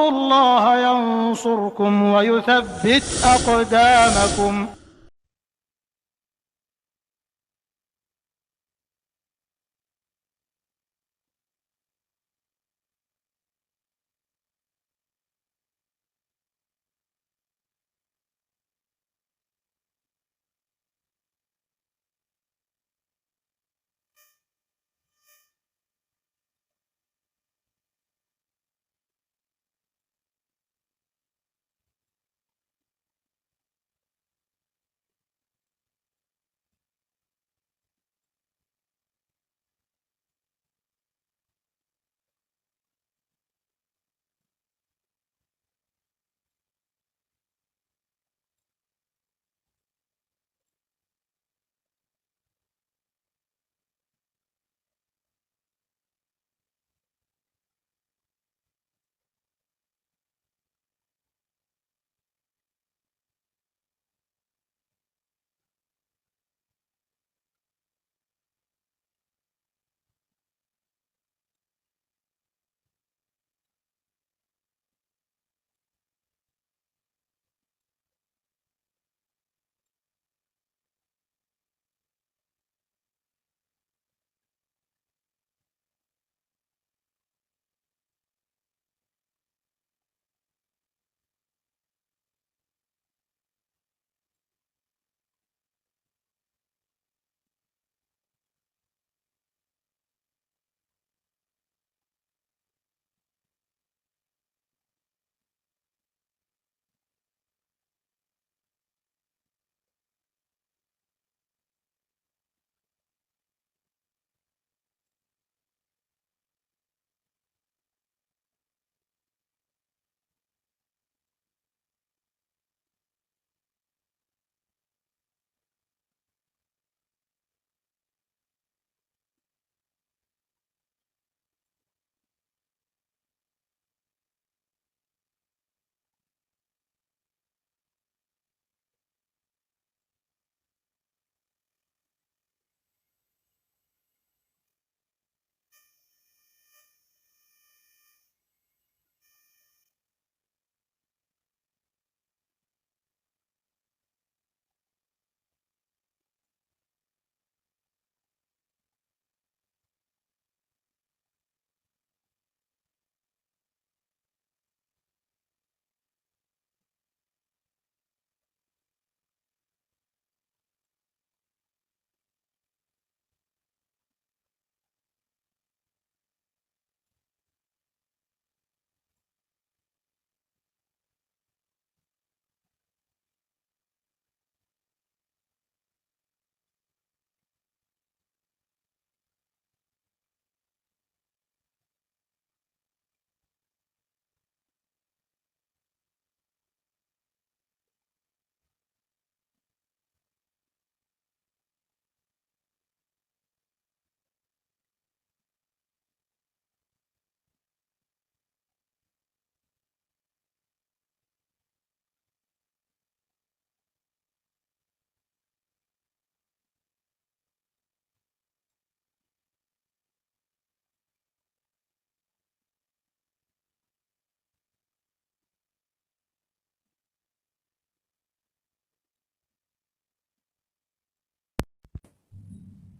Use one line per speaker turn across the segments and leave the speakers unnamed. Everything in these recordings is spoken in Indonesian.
الله ينصركم ويثبت أقدامكم.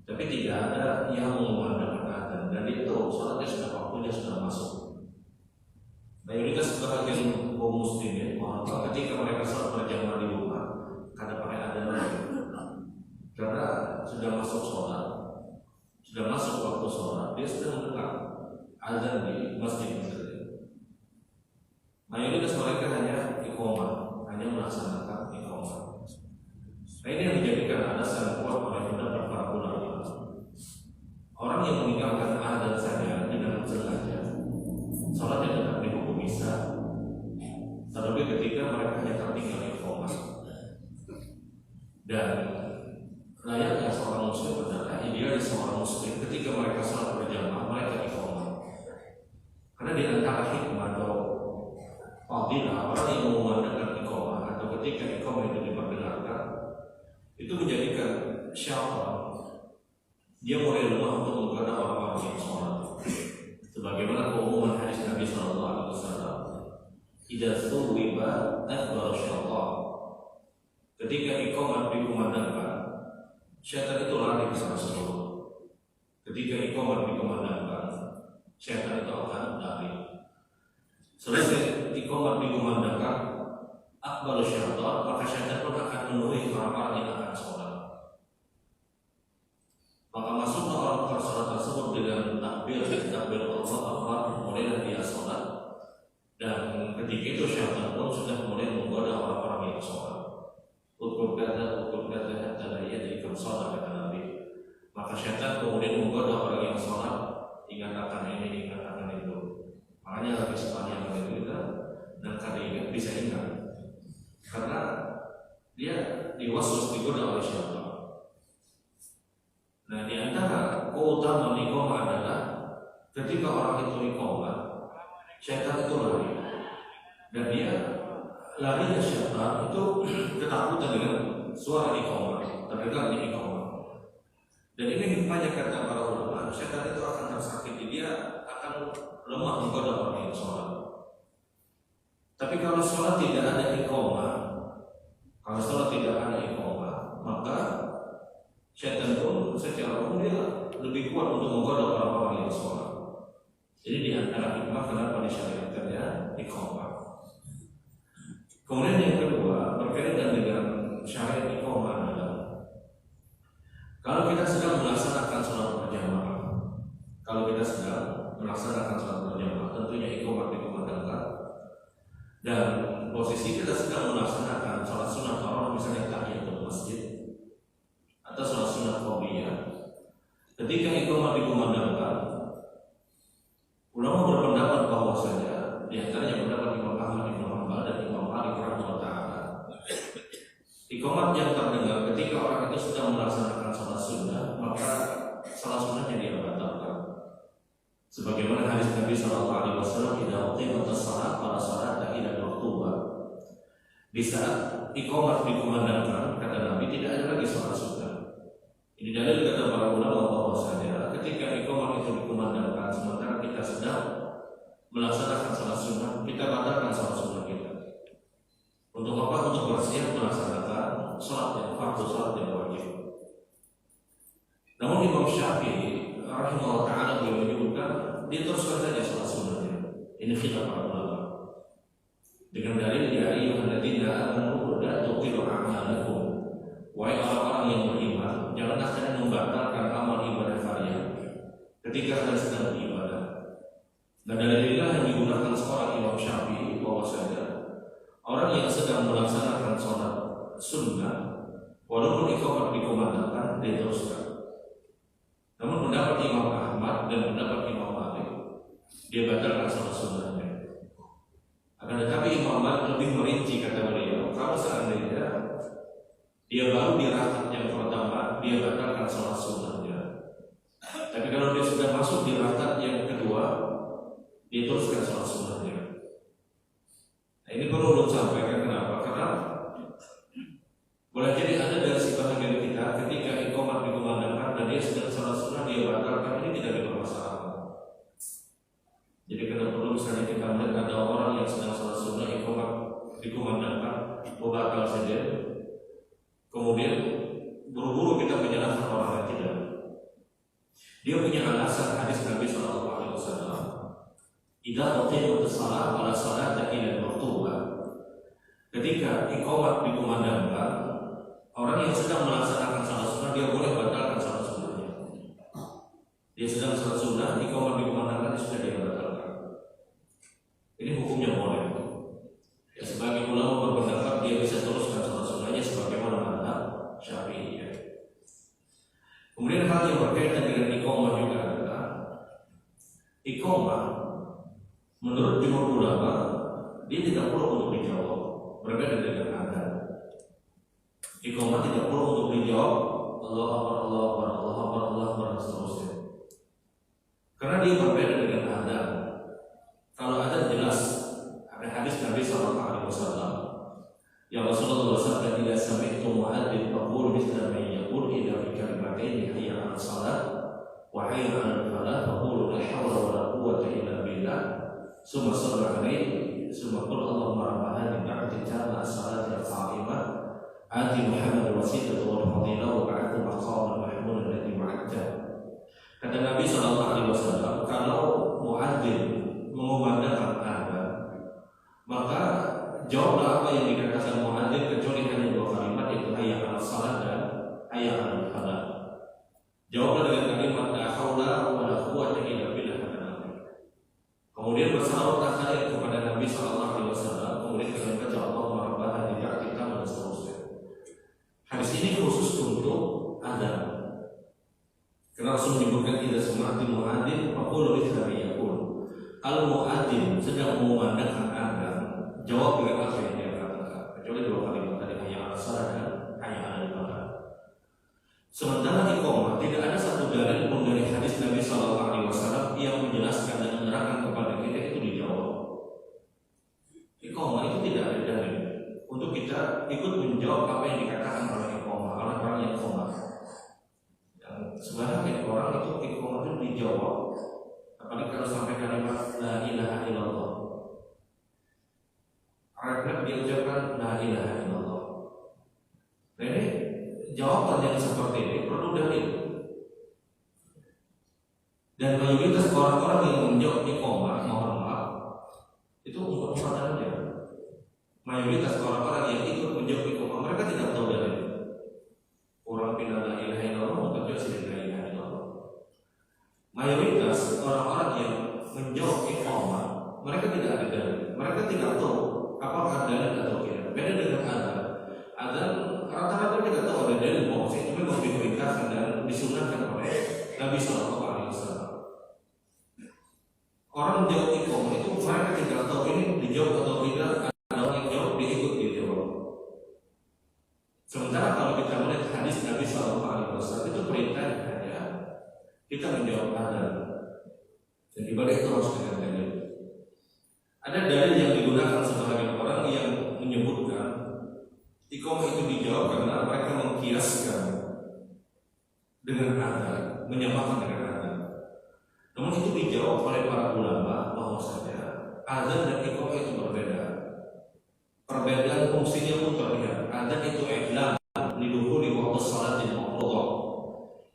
Tapi tidak ada yang mengumandangkan adzan dan dia tahu sholatnya sudah waktunya sudah masuk. Mayoritas sebagian kaum muslimin ketika mereka sholat berjamaah di rumah karena pakai adzan karena sudah masuk sholat, sudah masuk waktu sholat, dia sudah mendengar adzan di masjid. Mayoritas mereka hanya iqamah, hanya melaksanakan iqamah. Nah, ini yang dijadikan alasan kuat oleh pendapat para ulama. Orang yang meninggalkan adzan saja dengan sengaja, sholatnya tetap dihukum bisa. Terlebih ketika mereka hanya tertinggal iqamah. Dan layaknya seorang muslim adalah ideal seorang muslim ketika mereka sholat berjamaah mereka iqamah. Karena di antara hikmah atau fadilah orang yang mengumandangkan iqamah atau ketika iqamah itu diperdengarkan, itu menjadikan syarat dia mulai lemah untuk menggoda orang-orang yang sholat. Sebagaimana keumuman hadis Nabi Sallallahu Alaihi Wasallam, ketika iqamah dikumandangkan, syaitan itu lari ke sana semua. Ketika iqamah dikumandangkan, syaitan itu akan lari. Selesai iqamah dikumandangkan, akbar syaitan, maka syaitan pun akan memenuhi orang-orang yang akan sholat. Maka masuklah orang-orang sholat tersebut dengan takbir Allah Akbar, kemudian dia sholat. Dan ketika itu syaitan pun sudah mulai menggoda orang-orang yang sholat. Ukur kata hatta la yadrikum sholat, kata Nabi. Maka syaitan kemudian menggoda orang yang sholat, ingatkan ini, ingatkan itu. Makanya lagi sepanjang itu kita dan kali bisa ingat, karena dia diwaswas, digoda oleh syaitan. Nah, di antara keutamaan iqamah adalah ketika orang itu iqamah, syaitan itu lari, dan dia larinya syaitan itu ketakutan dengan suara iqamah, terdengarnya iqamah. Dan ini hikmahnya kata para ulama, syaitan itu akan tersakiti, dia akan lemah menggoda orang yang sholat. Tapi kalau sholat tidak ada iqamah, maka syaitan pun secara umum dia lebih kuat untuk menggoda orang-orang yang sholat. Jadi di antara hikmah kenapa disyariatkannya iqamah. Kemudian yang kedua berkaitan dengan syariat iqamah adalah kalau kita sedang melaksanakan sholat berjamaah, tentunya iqamah dikumandangkan, dan posisi kita sedang melaksanakan sholat sunat tarawih, misalnya tahiyatul masjid atau sholat sunat qabliyah. Ketika iqamah dikumandangkan, ulama berpendapat bahwasanya di antaranya pendapat Imam Ahmad bin Hanbal dan Imam Malik rahimahullah taala, iqamah yang terdengar ketika orang itu sedang melaksanakan sholat sunnah, maka sholat sunnahnya dia batalkan. Sebagaimana hadis Nabi sallallahu alaihi wasallam, "Idza uqimatus shalah fala sholata illa maktuba." Di saat iqamah dikumandangkan, kata Nabi, tidak ada lagi sholat sunnah. Ini dalil kata para ulama bahwasanya ketika iqamah itu dikumandangkan sementara kita sedang melaksanakan sholat sunnah, kita batalkan sholat sunnah kita. Untuk apa? Untuk bersiap melaksanakan sholat yang fardu, sholat yang wajib. Namun Imam Syafi'i rahimahullah taala beliau menyebutkan diteruskan saja sholat sunnahnya. Ini khilaf para ulama dengan dalil ya ayyuhalladzina amanu la tuqilu a'malakum. Wahai orang-orang yang beriman, janganlah kalian membatalkan amal ibadah kalian ketika kalian sedang beribadah. Dan dalil inilah yang digunakan seorang Imam Syafi'i bahwasanya orang yang sedang melaksanakan sholat sunnah walaupun iqamah dikumandangkan dia teruskan. Namun pendapat Imam Ahmad dan pendapat Imam Malik, dia batalkan sholat sunnahnya. Akan tetapi Imam Malik lebih merinci, kata beliau, kalau seandainya dia baru di rakaat yang pertama, dia batalkan sholat sunnahnya. Tapi kalau dia sudah masuk di rakaat yang kedua, dia teruskan sholat sunnahnya. Nah, ini perlu disampaikan. Kenapa? Karena boleh jadi ada dari sebagian kita ketika iqamah dikumandangkan dan dia sedang sholat sunnah, dia batalkan, ini tidak dipermasalahkan. Jadi kalau perlu misalnya kita melihat ada orang yang sedang sholat sunnah, iqamah dikumandangkan, batal saja, kemudian buru-buru kita menyalahkan orang yang tidak. Dia punya alasan hadis Nabi SAW, "Idza uqimatus shalah fala sholata illa maktuba." Ketika iqamah dikumandangkan, orang yang sedang melaksanakan sholat sunnah dia boleh batalkan sholat sunnahnya. Dia sedang sholat sunnah, iqamah dikumandangkan, sudah dia batalkan. Ini hukumnya boleh. Ya, sebagai ulama berpendapat dia bisa teruskan sholat sunnahnya sebagaimana mazhab Syafi'i. Kemudian hal yang berkaitan dengan iqamah juga adalah iqamah menurut jumhur ulama dia tidak perlu untuk dijawab, berbeda dengan adzan. Iqamah tidak perlu untuk dijawab Allahu Akbar, Allahu Akbar, Allahu Akbar, Allahu Akbar dan seterusnya. Karena dia berbeda dengan adzan. Kalau adzan jelas ada hadis Nabi SAW, ya Rasulullah SAW, "Idza sami'tum mu'adzin faqulu mithla ma yaqul idza fi kalimatain hayya 'alal shalah wa hayya 'alal falah faqulu la hawla wa la quwwata illa billah summa sallu 'alaihi summa qul Allahumma rabb hadhihi ad-da'wati at-tammah as-salati al-qa'imah Ati Muhammad al-wasilah wal fadilah wa ba'athu maqaman mahmud alladhi wa'adta. Kata Nabi SAW, kalau muadzin mengumandangkan azan, maka jawablah apa yang dikatakan muadzin kecuali hanya dua kalimat, yaitu hayya 'alas shalah dan hayya 'alal falah. Jawablah dengan kalimat la haula wa la quwwata illa billah, kata Nabi. Kemudian bersalawatlah kalian kepada Nabi SAW, kemudian kalian baca Allahumma rabbana hadhihi da'watika dan seterusnya. Hadis ini khusus untuk azan. Karena Rasul menyebutkan tidak semati muadzin faqulu mithla ma yaqul. Kalau muadzin sedang mengumandangkan azan, jawab dengan apa yang dia katakan, kecuali dua kalimat tadi, hayya 'alas shalah dan hayya 'alal falah. Sementara iqamah tidak ada satu dalil pun dari hadis Nabi SAW yang menjelaskan dan menerangkan kepada kita itu dijawab. Iqamah itu tidak ada dalil untuk kita ikut menjawab apa yang dikatakan oleh iqamah, oleh orang yang iqamah. Sebenarnya orang itu iqamah itu dijawab, apalagi kalau sampai kalimat la ilaha illallah. Refleks dia ucapkan la ilaha illallah. Nah, ini jawaban yang seperti ini perlu dalil. Dan mayoritas orang-orang yang menjawab iqamah, mohon maaf, itu umpatan saja. Mayoritas orang-orang yang ikut menjawab iqamah, mereka tidak tahu dalil. Orang pindah la ilaha illallah, maka juga sudah la ilaha illallah. Mayoritas orang-orang yang menjawab iqamah, mereka tidak ada dalil. Mereka tidak tahu apakah ada dalil atau tidak. Beda dengan azan. Azan rata-rata tidak tahu ada dalil bahwa itu memang diperintahkan dan disunahkan oleh Nabi SAW. Orang menjawab iqamah itu mereka tidak tahu ini dijawab atau tidak. Ada orang yang jawab, diikut dijawab. Sementara kalau kita melihat hadis Nabi SAW itu perintahnya kita menjawab azan. Dan dibalik itu harus dengan dalil. Ada dalil yang digunakan sebagian orang yang menyebutkan iqamah itu dijawab karena mereka mengkiaskan dengan azan, menyamakan dengan azan. Namun itu dijawab oleh para ulama bahwasanya azan dan iqamah itu berbeda. Perbedaan fungsinya pun terlihat. Azan itu i'lam lidukhuli waktu shalatil mafruḍah.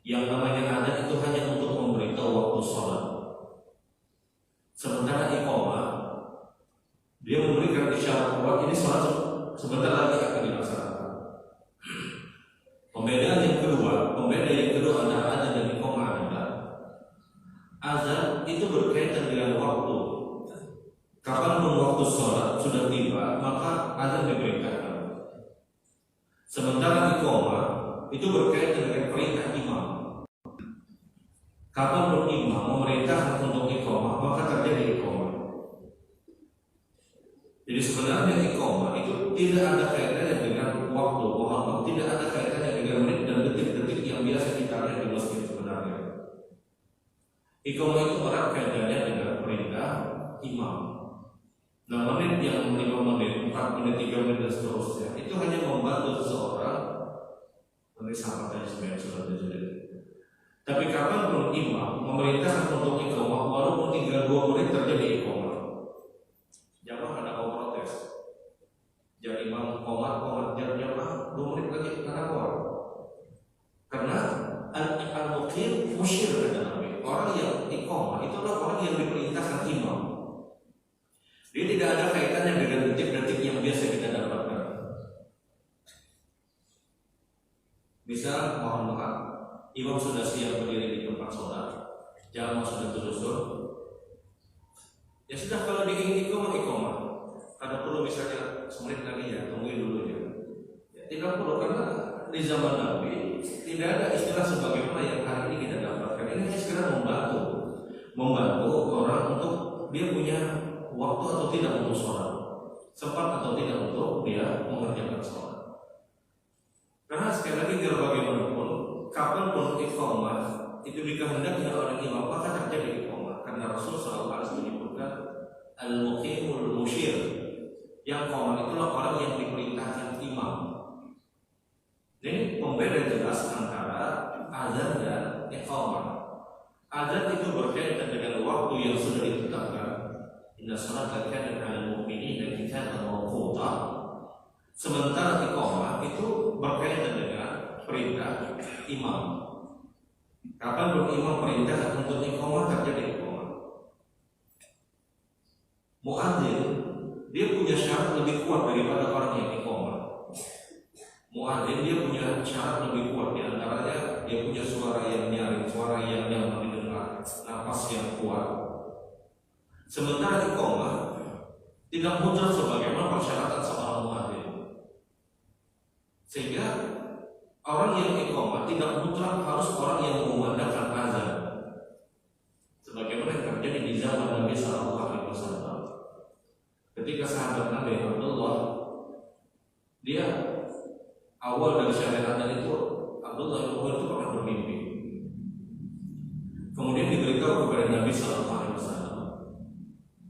Yang namanya azan itu hanya untuk memberitahu waktu salat. Sementara iqamah dia memberikan isyarat bahwa ini salat sebentar lagi akan dilaksanakan. Pembeda yang kedua antara azan dan iqamah adalah azan itu berkaitan dengan waktu. Kapanpun waktu sholat sudah tiba, maka azan diperintahkan. Sementara iqamah itu berkaitan dengan perintah imam. Kapanpun imam memerintahkan untuk iqamah, maka terjadi iqamah. Jadi sebenarnya iqamah itu tidak ada kaitannya dengan waktu, tidak ada kaitannya dengan menit dan detik-detik yang biasa kita lihat di masjid sebenarnya. Iqamah itu erat kaitannya dengan perintah imam. Nah, menit yang 5 menit, 4 menit, 3 menit dan seterusnya itu hanya membantu seseorang menyamakan sebagian surat sudah. Tapi kapanpun imam memerintahkan untuk iqamah, walaupun tinggal 2 menit terjadi iqamah, jamaah ada mau protes. Jadi imam komat jamaah 2 menit lagi kenapa? Karena al-muqim musyir kata Nabi. Orang yang iqamah itu adalah orang yang diperintahkan imam. Dia tidak ada kaitannya dengan detik-detik yang biasa kita dapatkan. Misal, mohon maaf, imam sudah siap berdiri di tempat sholat, jamaah sudah tersusun. Ya sudah, kalau diingin iqamah. Ada perlu misalnya semenit lagi ya, tungguin dulu ya. Tidak perlu, karena di zaman Nabi tidak ada istilah sebagaimana yang hari ini kita dapatkan. Ini hanya sekedar membantu orang untuk dia punya waktu atau tidak untuk sholat, sempat atau tidak untuk dia mengerjakan sholat. Karena sekali lagi biar bagaimanapun, kapanpun iqamah itu dikehendaki oleh imam, maka terjadi iqamah. Karena Rasul SAW menyebutkan al-muqimul musyir, yang qamat itulah orang yang diperintahkan imam. Ini pembeda jelas antara azan dan iqamah. Azan itu berkaitan dengan waktu yang sudah ditetapkan. Inna salata kanat 'alal mu'minina kitaban mawquta. Sementara iqamah itu berkaitan dengan perintah imam. Kapan imam perintah untuk iqamah, terjadi iqamah. Muadzin dia punya syarat lebih kuat daripada orang yang iqamah. Muadzin dia punya syarat lebih kuat, di antaranya dia punya suara yang nyaring, suara yang nyaman didengar, napas yang kuat. Sementara iqamah tidak mutlak sebagaimana persyaratan seorang muadzin. Sehingga orang yang iqamah tidak mutlak harus orang yang mengumandangkan azan. Sebagaimana yang terjadi di zaman Nabi SAW. Ketika sahabat Nabi Abdullah, dia awal dari syariat azan itu, Abdullah bin Umar itu pernah bermimpi. Kemudian diberitahu kepada Nabi SAW.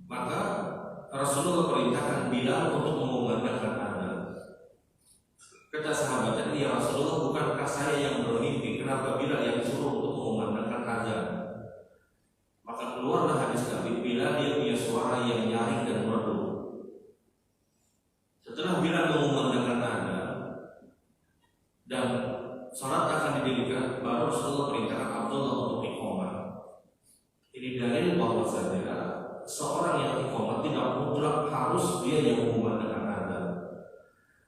Maka Rasulullah perintahkan Bilal untuk mengumandangkan azan. Kata sahabat tadi, ya Rasulullah, bukankah saya yang bermimpi? Kenapa Bilal yang disuruh untuk mengumandangkan azan? Maka keluarlah hadis Nabi, Bilal dia punya suara yang nyaring dan merdu. Setelah Bilal mengumandangkan azan dan salat akan didirikan, baru Rasulullah perintahkan Abdullah untuk iqamah. Ini dalil bahwa seorang yang iqamah tidak mutlak harus dia yang mengumandangkan azan.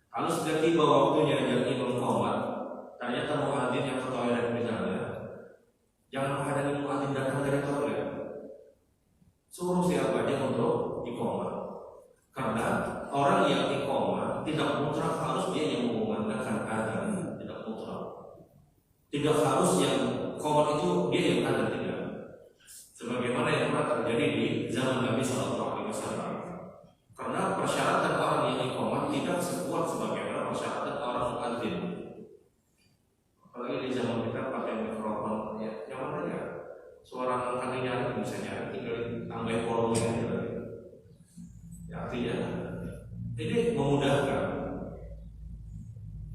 Kalau sudah tiba waktunya dan imam qomat, ternyata muadzin yang ke toilet misalnya, jangan menghadiri muadzin datang dari toilet. Suruh siapa aja untuk iqamah. Karena orang yang iqamah tidak mutlak harus dia yang mengumandangkan azan, tidak mutlak. Tidak harus yang qomat itu dia yang azan, tidak. Sebagaimana yang pernah terjadi di zaman Nabi SAW. Karena persyaratan orang yang iqamah tidak sekuat sebagaimana persyaratan orang muadzin. Apalagi di zaman kita pakai mikrofon, ya nyaman aja. Suara angkat nyaring bisa nyaring, tinggal tambah volume aja. Ya artinya ini memudahkan.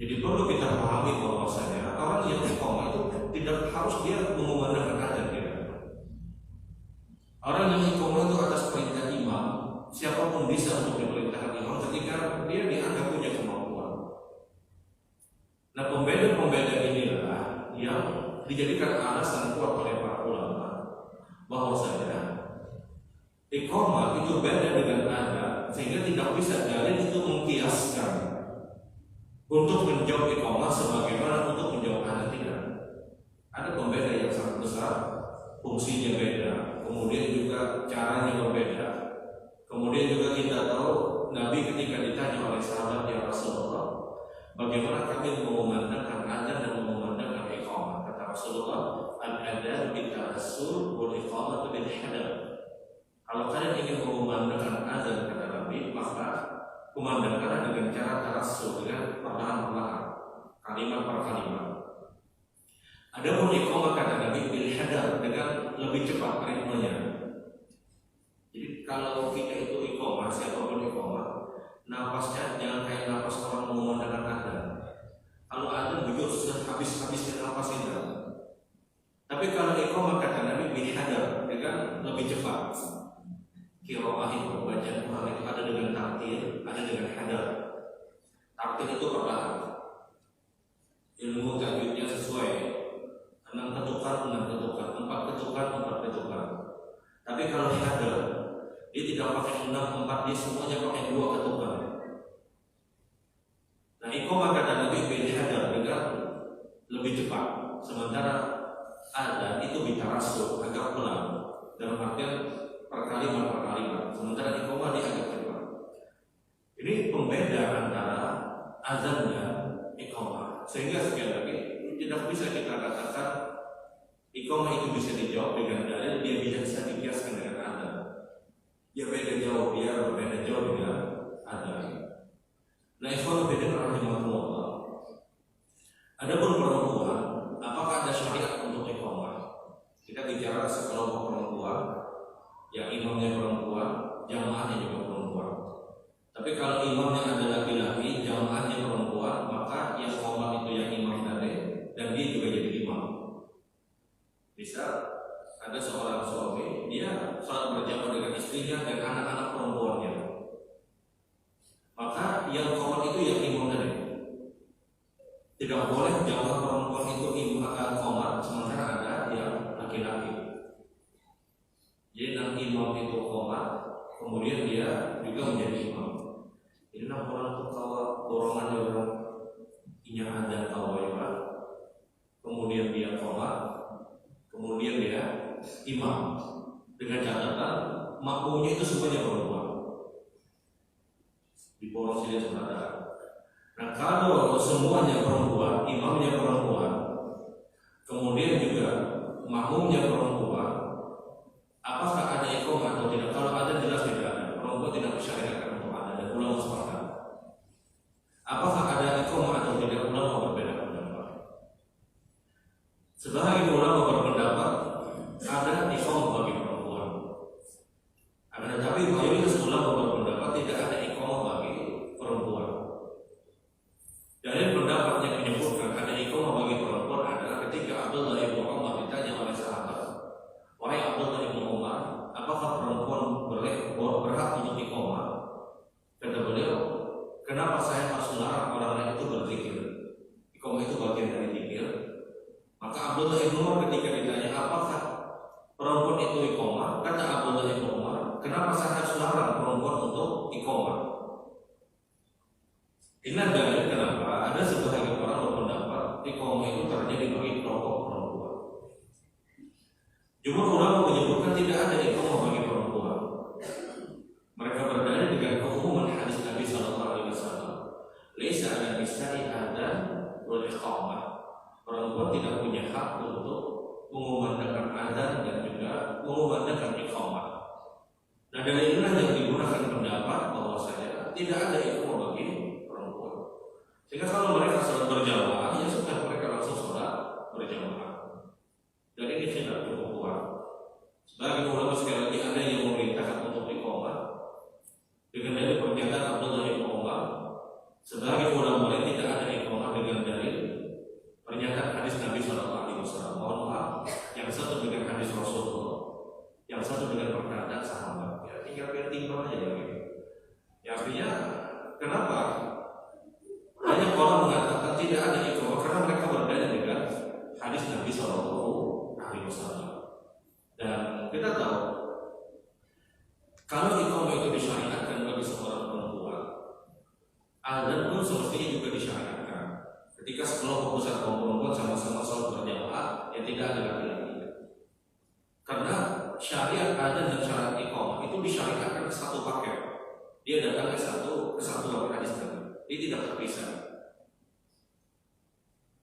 Jadi perlu kita pahami bahwasanya orang yang iqamah itu tidak harus dia mengumandangkan azan, tidak. Orang yang iqamah itu atas perintah imam. Siapapun bisa untuk diperintahkan imam ketika dia dianggap punya kemampuan. Nah, pembeda-pembeda inilah yang dijadikan alasan kuat oleh para ulama bahwasanya iqamah itu beda dengan azan, sehingga tidak bisa dalil itu mengkiaskan untuk menjawab iqamah sebagaimana untuk menjawab azan, tidak. Ada pembeda yang sangat besar, fungsinya beda, kemudian juga caranya berbeda. Kemudian juga kita tahu Nabi ketika ditanya oleh sahabat, ya Rasulullah, bagaimana kami mengumandangkan azan dan mengumandangkan iqamah? Kata Rasulullah, al-adzan bitarassul wal iqamah bil hadar. Kalau kalian ingin mengumandangkan azan, kata Nabi, maka kumandangkanlah dengan cara tarassul, dengan perlahan-lahan, kalimat per kalimat. Adapun iqamah, kata Nabi, bil hadar, dengan lebih cepat ritmenya. Jadi kalau kita itu iqamah, siapapun iqamah, napasnya jangan kayak napas orang mengumandangkan azan. Kalau azan begitu habis-habisnya napas kita. Tapi kalau iqamah, kata Nabi, bihadar, dengan lebih cepat. Qiraah itu bacaan Quran itu ada dengan taktir, ada dengan hadar. Taktir itu perlahan. Ilmu tajwidnya sesuai. 6 ketukan, 6 ketukan, 4 ketukan, 4 ketukan. Tapi kalau hadar, dia tidak pakai 6, 4, dia semuanya pakai 2 ketukan. Nah, iqamah, kata Nabi, bihadar, dengan lebih cepat. Sementara azan itu bitarassul, agak pelan, dalam artian per kalimat. Sementara iqamah dia agak cepat. Ini pembeda antara azan dan iqamah. Sehingga sekali lagi tidak bisa kita katakan iqamah itu bisa dijawab dengan dalil, dia bisa dikiaskan dengan azan. Ya beda jauh, dia berbeda jauh dengan azan. Nah, ikhwan beda rahimahullah. Adapun perempuan, apakah ada syariat untuk iqamah? Kita bicara sekelompok perempuan, yang imamnya perempuan, jamaahnya juga perempuan. Tapi kalau imamnya ada laki-laki, jamaahnya perempuan, maka yang iqamah itu yang imam tadi, dan dia juga jadi imam. Bisa ada seorang suami, dia salat berjamaah dengan istrinya dan anak-anak perempuannya. Maka yang iqamah itu yang imam Tidak boleh jamaah perempuan itu imam qomat sementara ada yang laki-laki. Jadi nanti imam itu qomat, kemudian dia juga menjadi imam. Jadi orang tuh kalau dorongan orang inya ada kawaiba, kemudian dia qomat, kemudian dia imam. Dengan catatan makmumnya itu semuanya perempuan. Di poros ini saudara. Nah kalau semuanya perempuan, imamnya perempuan, kemudian juga makmumnya perempuan, apakah ada iqamah atau tidak? Kalau ada jelas tidak ada. Perempuan tidak disyariatkan untuk ada dan ulama sepakat. Apakah ada iqamah atau tidak? Ulama berbeda pendapat. Sebagian ulama berpendapat ada iqamah bagi perempuan. Akan tetapi mayoritas ulama berpendapat tidak ada iqamah bagi perempuan. Dari pendapat yang menyebutkan ada iqamah bagi perempuan adalah ketika Abdullah bin Umar ditanya oleh sahabat, wahai Abdullah bin Umar, apakah perempuan berhak untuk iqamah? Kata beliau, kenapa saya harus melarang orang lain itu berzikir? Iqamah itu bagian dari zikir. Maka Abdullah bin Umar ketika ditanya apakah perempuan itu iqamah, kata Abdullah bin Umar, kenapa saya harus melarang perempuan untuk iqamah? Ini dalil kenapa ada sebagian orang berpendapat iqamah itu terjadi bagi kelompok perempuan. Jumhur ulama menyebutkan tidak ada iqamah bagi perempuan. Mereka berdalil dengan keumuman hadis Nabi Sallallahu Alaihi Wasallam. Laisa ala nisa'i adzan wal iqamah. Perempuan tidak punya hak untuk mengumandangkan adzan dan juga mengumandangkan iqamah. Nah dari inilah yang digunakan pendapat bahwasanya tidak ada iqamah bagi perempuan. Sehingga kalau mereka sholat berjamaah, ya sudah mereka langsung sholat berjamaah. Dan ini tidak cukup kuat. Sebagian ulama sekali lagi ada yang memerintahkan untuk iqamah dengan dalil pernyataan Abdullah bin Umar. Sebagian ulama lain tidak ada iqamah dengan dalil pernyataan hadis Nabi Sallallahu Alaihi Wasallam. Mohon maaf, yang satu dengan hadis Rasulullah, yang satu dengan perkataan sahabat. Ya, tinggal timbang aja gitu. Ya, artinya kenapa banyak orang mengatakan tidak ada iqamah karena mereka berdalil dengan hadis Nabi Sallallahu Alaihi Wasallam. Dan kita tahu kalau iqamah itu disyariatkan bagi seorang perempuan, adzan pun semestinya juga disyariatkan. Ketika sekelompok besar kaum perempuan sama-sama sholat berjamaah, yang tidak ada laki-laki. Karena syariat adzan dan syariat iqamah itu disyariatkan satu paket. Dia datang ke satu hadis Nabi. Dia tidak terpisah.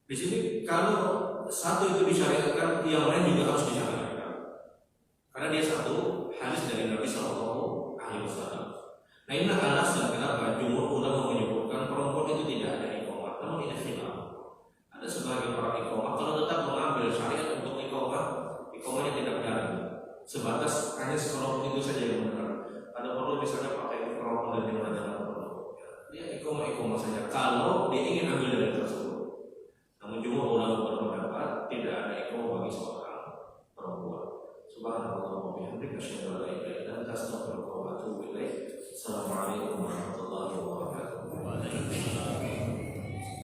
Di sini kalau satu itu disyariatkan, yang lain juga harus disyariatkan. Karena dia satu hadis dari Nabi Sallallahu Alaihi Wasallam. Nah inilah alasan kenapa jumhur ulama menyebutkan perempuan itu tidak ada iqamah. Namun ini khilaf. Ada sebagian orang iqamah kalau tetap mengambil syariat untuk iqamahnya tidak benar. Sebatas hanya sekelompok itu saja yang benar. Ada perlu misalnya pakai mikrofon dan yang ada. Dia iqamah saja. Kalau dia ingin ambil dari